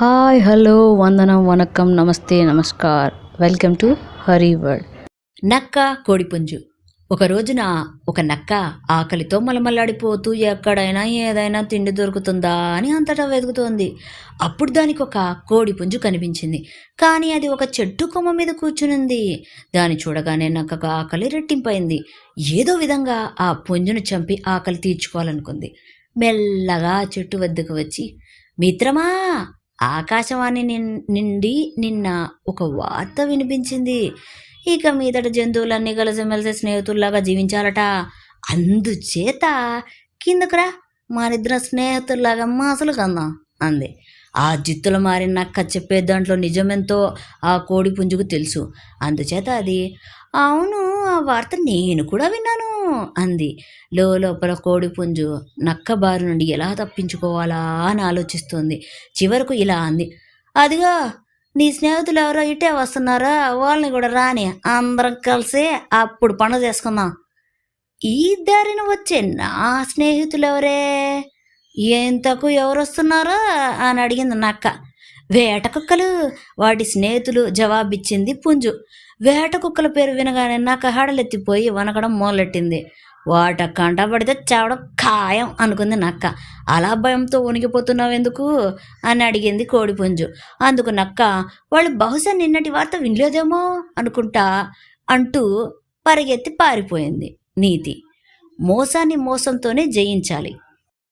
Hi hello వందనం వనక్కం నమస్తే namaskar welcome to Hari world. నక్క కోడిపుంజు. ఒక రోజున ఒక నక్క ఆకలితో మలమల్లాడిపోతూ ఎక్కడైనా ఏదైనా తిండి దొరుకుతుందా అని అంతటా వెతుకుతోంది. అప్పుడు దానికి ఒక కోడిపుంజు కనిపించింది. కానీ అది ఒక చెట్టు కొమ్మ మీద కూర్చునుంది. దాన్ని చూడగానే నక్కకు ఆకలి రెట్టింపైంది. ఏదో విధంగా ఆ పుంజును చంపి ఆకలి తీర్చుకోవాలనుకుంది. మెల్లగా ఆ చెట్టు వద్దకు వచ్చి, మిత్రమా, ఆకాశవాణి నుండి నిన్న ఒక వార్త వినిపించింది. ఇక మీదట జంతువులన్నీ కలిసిమెలిసి స్నేహితుల్లాగా జీవించాలట. అందుచేత కిందకురా, మనిద్దరం స్నేహితుల్లాగా మాసలు కందాం అంది. ఆ జిత్తులు మారిన నక్క చెప్పే దాంట్లో నిజమెంతో ఆ కోడి పుంజుకు తెలుసు. అందుచేత అది, అవును, ఆ వార్త నేను కూడా విన్నాను అంది. లోపల కోడి పుంజు నక్క బారి నుండి ఎలా తప్పించుకోవాలా అని ఆలోచిస్తుంది. చివరకు ఇలా అంది, అదిగో నీ స్నేహితులు ఎవరో ఇటే వస్తున్నారా, వాళ్ళని కూడా రాని, అందరం కలిసి అప్పుడు పండుగ చేసుకుందాం. ఈ దారిన వచ్చే నా స్నేహితులు ఎవరే, ఎంతకు ఎవరొస్తున్నారో అని అడిగింది నక్క. వేట కుక్కలు, వాటి స్నేహితులు జవాబిచ్చింది పుంజు. వేట కుక్కల పేరు వినగానే నక్క హడలెత్తిపోయి వనకడం మొదలెట్టింది. వాట కంటపడితే చావడం ఖాయం అనుకుంది నక్క. అలా భయంతో వణికిపోతున్నావెందుకు అని అడిగింది కోడిపుంజు. అందుకు నక్క, వాళ్ళు బహుశా నిన్నటి వార్త వినలేదేమో అనుకుంటా అంటూ పరిగెత్తి పారిపోయింది. నీతి: మోసాన్ని మోసంతోనే జయించాలి.